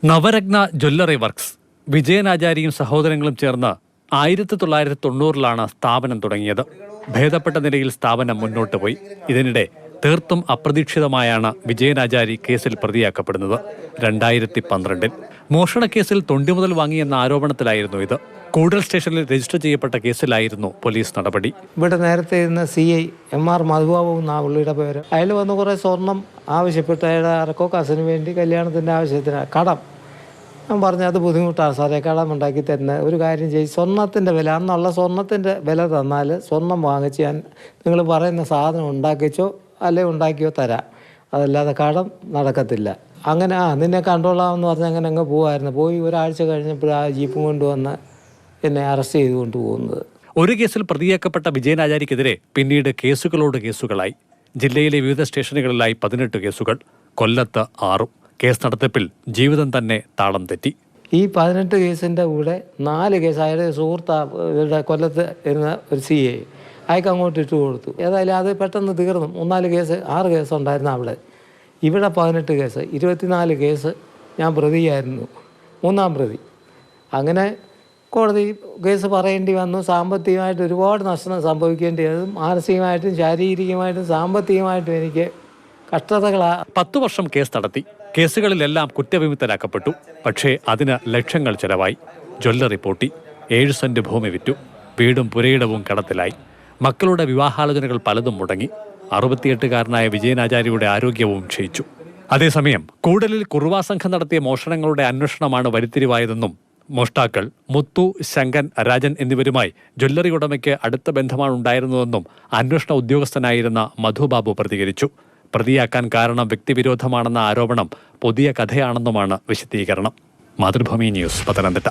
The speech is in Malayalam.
നവരത്ന ജ്വല്ലറി വർക്ക്സ് വിജയനാചാരിയും സഹോദരങ്ങളും ചേർന്ന് 1990-ലാണ് സ്ഥാപനം തുടങ്ങിയത്. ഭേദപ്പെട്ട നിലയിൽ സ്ഥാപനം മുന്നോട്ട് പോയി. ഇതിനിടെ തീർത്തും അപ്രതീക്ഷിതമായാണ് വിജയനാചാരി കേസിൽ പ്രതിയാക്കപ്പെടുന്നത്. 2012 മോഷണക്കേസിൽ തൊണ്ടിമുതൽ വാങ്ങിയെന്ന ആരോപണത്തിലായിരുന്നു ഇത്. കൂടൽ സ്റ്റേഷനിൽ രജിസ്റ്റർ ചെയ്യപ്പെട്ട കേസിലായിരുന്നു പോലീസ് നടപടി. ഇവിടെ നേരത്തെ ഇരുന്ന CI MR മധുബാബു എന്നാ പുള്ളിയുടെ പേര്. അയാൾ വന്ന് കുറേ സ്വർണം ആവശ്യപ്പെട്ടു. അയാളുടെ അരക്കോ കാസിന് വേണ്ടി കല്യാണത്തിൻ്റെ ആവശ്യത്തിന് കടം. ഞാൻ പറഞ്ഞു അത് ബുദ്ധിമുട്ടാണ് സാറേ, കടം ഉണ്ടാക്കി തരുന്ന ഒരു കാര്യം ചെയ്യും. സ്വർണത്തിൻ്റെ വില അന്നുള്ള സ്വർണത്തിൻ്റെ വില തന്നാൽ സ്വർണം വാങ്ങിച്ച് ഞാൻ നിങ്ങൾ പറയുന്ന സാധനം ഉണ്ടാക്കിച്ചോ അല്ലെ ഉണ്ടാക്കിയോ തരാം, അതല്ലാതെ കടം നടക്കത്തില്ല. അങ്ങനെ നിന്നെ കണ്ടോളാമെന്ന് പറഞ്ഞ് അങ്ങനെ അങ്ങ് പോവായിരുന്നു. പോയി ഒരാഴ്ച കഴിഞ്ഞപ്പോൾ ആ ജീപ്പും കൊണ്ടുവന്ന് എന്നെ അറസ്റ്റ് ചെയ്തുകൊണ്ട് പോകുന്നത്. ഒരു കേസിൽ പ്രതിയാക്കപ്പെട്ട വിജയനാചാരിക്കെതിരെ പിന്നീട് കേസുകളോട് കേസുകളായി. ജില്ലയിലെ വിവിധ സ്റ്റേഷനുകളിലായി 18 കേസുകൾ, കൊല്ലത്ത് 6. കേസ് നടത്തിപ്പിൽ ജീവിതം തന്നെ താളം തെറ്റി. ഈ 18 കേസിൻ്റെ കൂടെ 4 കേസ് അയാളുടെ സുഹൃത്ത് കൊല്ലത്ത് ഇരുന്ന ഒരു CI അയാൾക്ക് അങ്ങോട്ട് ഇട്ട് കൊടുത്തു. ഏതായാലും അത് പെട്ടെന്ന് തീർന്നു. 3-4 കേസ് 6 കേസ് ഉണ്ടായിരുന്നു അവിടെ. ഇവിടെ 18 കേസ്, 24 കേസ് ഞാൻ പ്രതിയായിരുന്നു, 3-ാം പ്രതി. അങ്ങനെ കോടതി കേസ് പറയേണ്ടി വന്നു. സാമ്പത്തികമായിട്ട് ഒരുപാട് നഷ്ടം സംഭവിക്കേണ്ടി വന്നു. മാനസികമായിട്ടും ശാരീരികമായിട്ടും സാമ്പത്തികമായിട്ടും എനിക്ക് കഷ്ടതകളാണ്. 10 വർഷം കേസ് നടത്തി. കേസുകളിലെല്ലാം കുറ്റവിമുക്തരാക്കപ്പെട്ടു. പക്ഷേ അതിന് ലക്ഷങ്ങൾ ചെലവായി. ജ്വല്ലറി പൂട്ടി, 7 സെന്റ് ഭൂമി വിറ്റു, വീടും പുരയിടവും കടത്തിലായി. മക്കളുടെ വിവാഹാലോചനകൾ പലതും മുടങ്ങി. 68-കാരനായ വിജയനാചാരിയുടെ ആരോഗ്യവും ക്ഷയിച്ചു. അതേസമയം കൂടലിൽ കുറുവാ സംഘം നടത്തിയ മോഷണങ്ങളുടെ അന്വേഷണമാണ് വഴിത്തിരിവായതെന്നും മോഷ്ടാക്കൾ മുത്തു, ശങ്കൻ, രാജൻ എന്നിവരുമായി ജ്വല്ലറി ഉടമയ്ക്ക് അടുത്ത ബന്ധമാണ് ഉണ്ടായിരുന്നതെന്നും അന്വേഷണ ഉദ്യോഗസ്ഥനായിരുന്ന മധുബാബു പ്രതികരിച്ചു. പ്രതിയാക്കാൻ കാരണം വ്യക്തിവിരോധമാണെന്ന ആരോപണം പുതിയ കഥയാണെന്നുമാണ് വിശദീകരണം. മാതൃഭൂമി ന്യൂസ്, പത്തനംതിട്ട.